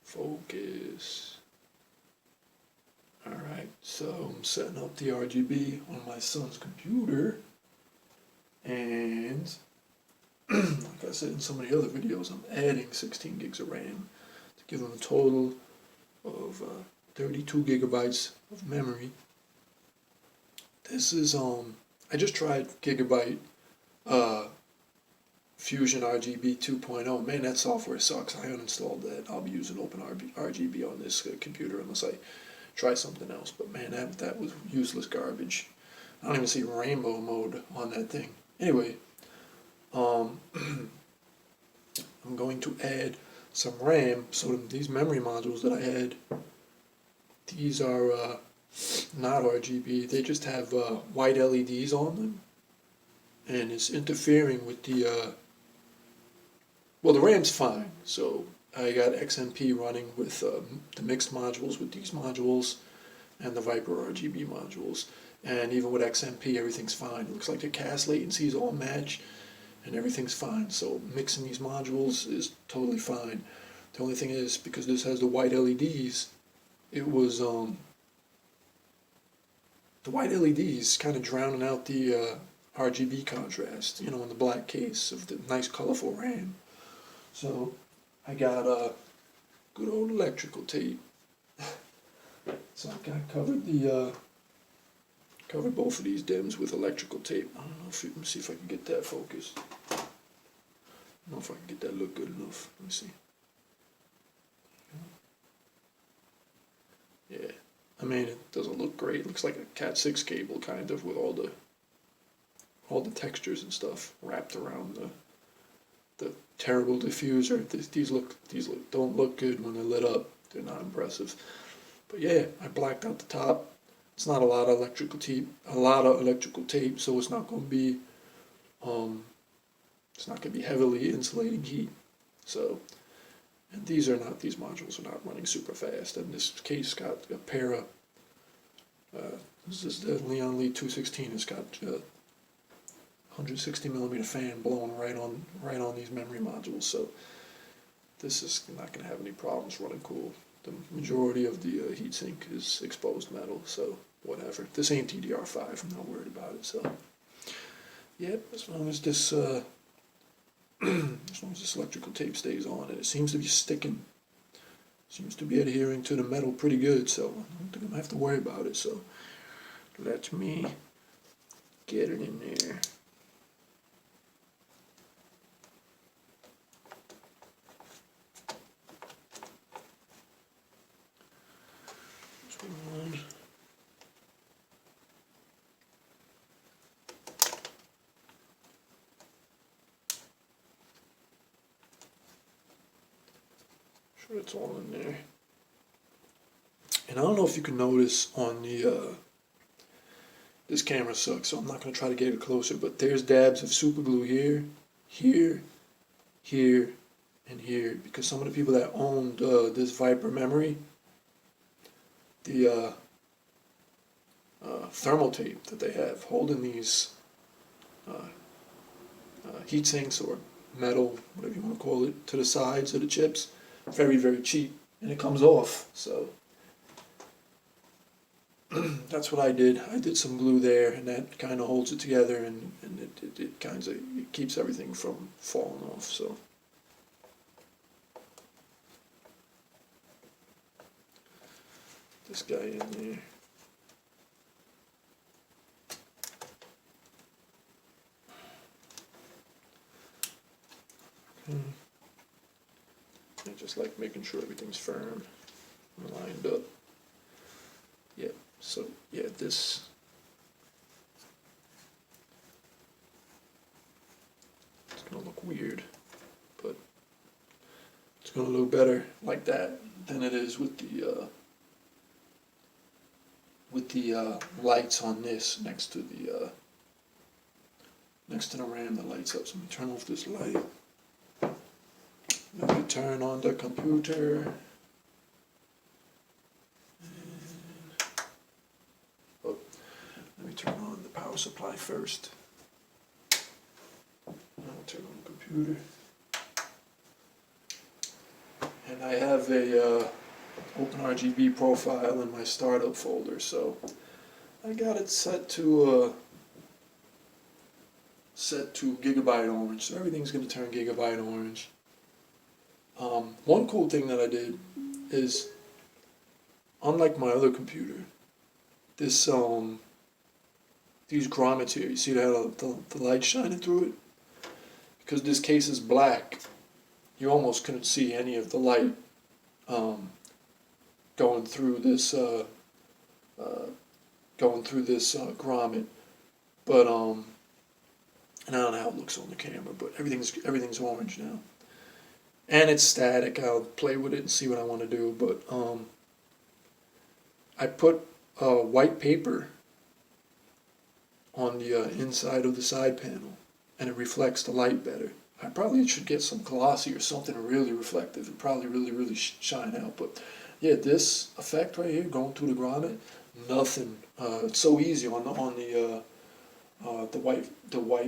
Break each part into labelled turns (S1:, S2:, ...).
S1: Focus. Alright, so I'm setting up the RGB on my son's computer, and like I said in some of the other videos, I'm adding 16 gigs of RAM to give him a total of 32 gigabytes of memory. This is, I just tried Gigabyte Fusion RGB 2.0. Man, that software sucks. I uninstalled that. I'll be using OpenRGB on this computer unless I try something else. But man, that was useless garbage. I don't even see rainbow mode on that thing. Anyway, I'm going to add some RAM. So these memory modules that I had, these are not RGB. They just have white LEDs on them, and it's interfering with the well, the RAM's fine. So I got XMP running with the mixed modules with these modules and the Viper RGB modules. And even with XMP, everything's fine. It looks like the CAS latencies all match and everything's fine. So mixing these modules is totally fine. The only thing is, because this has the white LEDs, it was the white LEDs kind of drowning out the RGB contrast, in the black case of the nice colorful RAM. So I got good old electrical tape. So I got covered both of these DIMMs with electrical tape. I don't know if you can see if I can get that focused. I don't know if I can get that look good enough. Let me see. Yeah, I mean, it doesn't look great. It looks like a Cat6 cable kind of, with all the textures and stuff wrapped around the terrible diffuser. These don't look good when they're lit up. They're not impressive. But yeah, I blacked out the top. It's not a lot of electrical tape, so it's not going to be heavily insulating heat. So, and these modules are not running super fast. And this case got a pair of this is the Leon Lee 216. It's got 160 millimeter fan blowing right on these memory modules. So this is not going to have any problems running cool. The majority of the heatsink is exposed metal, so whatever. This ain't DDR5. I'm not worried about it. So yeah, as long as this electrical tape stays on, and it seems to be sticking. Seems to be adhering to the metal pretty good, so I don't think I'm going to have to worry about it. So let me get it in there. Sure, it's all in there. And I don't know if you can notice on the this camera sucks, so I'm not going to try to get it closer, but there's dabs of super glue here, here, here, and here, because some of the people that owned this Viper memory, the thermal tape that they have holding these heat sinks or metal, whatever you want to call it, to the sides of the chips, very, very cheap, and it comes off. So that's what I did. I did some glue there, and that kind of holds it together, and it kind of keeps everything from falling off. So this guy in there. I just like making sure everything's firm and lined up. Yeah, so yeah, this it's gonna look weird, but it's gonna look better like that than it is with the lights on this next to the RAM that lights up. So let me turn off this light. Let me turn on the computer. Oh, let me turn on the power supply first. I'll turn on the computer. and I have a OpenRGB profile in my startup folder, so I got it set to Gigabyte Orange, so everything's going to turn Gigabyte Orange. One cool thing that I did is, unlike my other computer, this these grommets here, you see that the light shining through it? Because this case is black, you almost couldn't see any of the light going through this grommet. But and I don't know how it looks on the camera, but everything's orange now. And it's static. I'll play with it and see what I want to do. But I put white paper on the inside of the side panel, and it reflects the light better. I probably should get some glossy or something really reflective and probably really shine out. But yeah, this effect right here going through the grommet, nothing. It's so easy on the white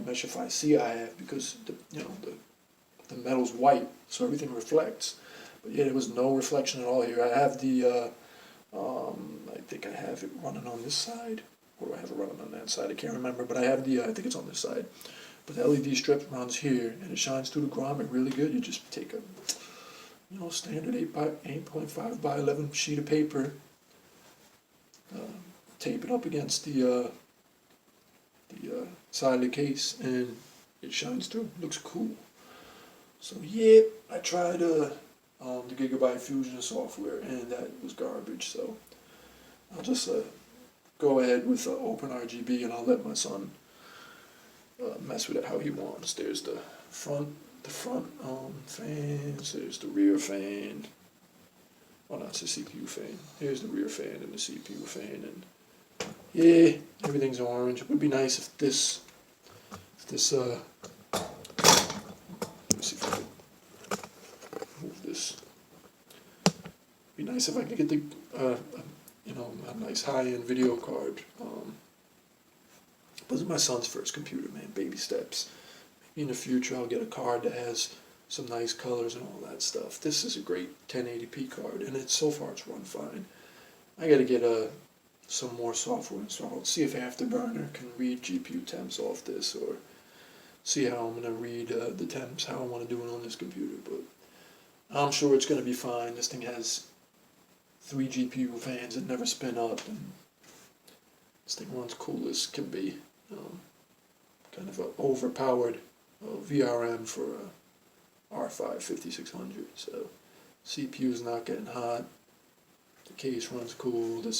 S1: Meshify C I have, because the metal's white, so everything reflects. But yeah, there was no reflection at all here. I have the I think I have it running on this side, or I have it running on that side. I can't remember, but I have the I think it's on this side. But the LED strip runs here, and it shines through the grommet really good. You just take a standard 8.5 by 11 sheet of paper, tape it up against the side of the case, and it shines through. It looks cool. So yeah, I tried the Gigabyte Fusion software, and that was garbage. So I'll just go ahead with OpenRGB, and I'll let my son mess with it how he wants. There's the front fans. There's the rear fan. Well, not the CPU fan. Here's the rear fan and the CPU fan, and yeah, everything's orange. It would be nice if this let me see if I can move this. It'd be nice if I could get the a nice high-end video card. This is my son's first computer, man. Baby steps. Maybe in the future I'll get a card that has some nice colors and all that stuff. This is a great 1080p card, and so far it's run fine. I gotta get some more software installed. See if Afterburner can read GPU temps off this, or see how I'm gonna read the temps, how I want to do it on this computer. But I'm sure it's gonna be fine. This thing has 3 GPU fans that never spin up, and this thing runs cool as can be. Kind of an overpowered VRM for a R5 5600. So CPU's not getting hot. The case runs cool. I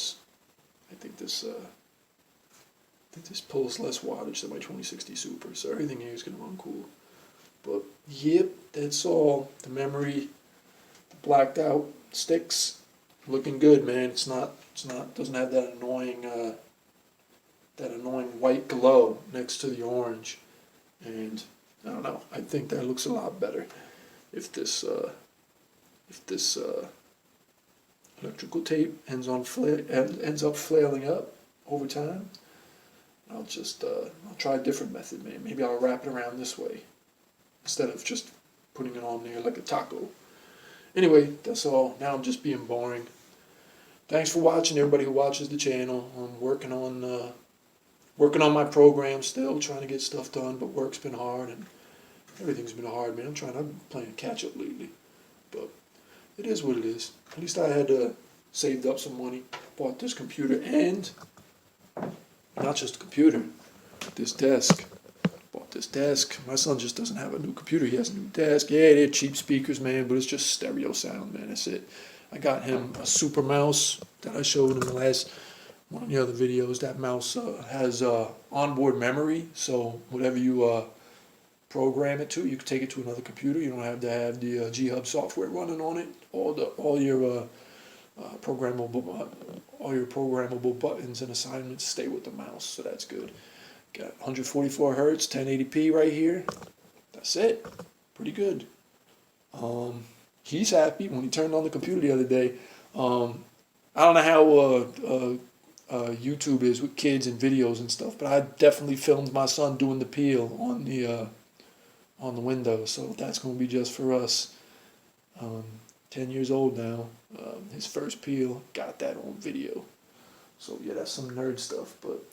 S1: think this pulls less wattage than my 2060 Super. So everything here is gonna run cool. But yep, that's all. The memory, the blacked out sticks, looking good, man. Doesn't have that annoying white glow next to the orange, and I don't know. I think that looks a lot better if this electrical tape ends up flailing up over time. I'll try a different method, man. Maybe I'll wrap it around this way instead of just putting it on there like a taco. Anyway, that's all. Now I'm just being boring. Thanks for watching, everybody who watches the channel. I'm working on my program still, trying to get stuff done, but work's been hard, and everything's been hard, man. I'm playing catch up lately, but it is what it is. At least I had saved up some money, bought this computer, and not just a computer, this desk. Bought this desk. My son just doesn't have a new computer, he has a new desk. Yeah, they're cheap speakers, man, but it's just stereo sound, man, that's it. I got him a super mouse that I showed in the last one of the other videos. That mouse has onboard memory, so whatever you program it to, you can take it to another computer. You don't have to have the G-Hub software running on it. All your programmable buttons and assignments stay with the mouse, so that's good. Got 144 hertz, 1080p right here. That's it. Pretty good. He's happy. When he turned on the computer the other day, I don't know how YouTube is with kids and videos and stuff, but I definitely filmed my son doing the peel on the window, so that's going to be just for us. 10 years old now. His first peel, got that on video. So yeah, that's some nerd stuff. But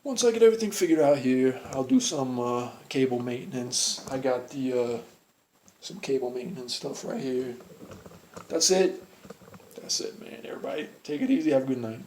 S1: once I get everything figured out here, I'll do some cable maintenance. I got the some cable maintenance stuff right here. That's it. That's it, man. Everybody, take it easy. Have a good night.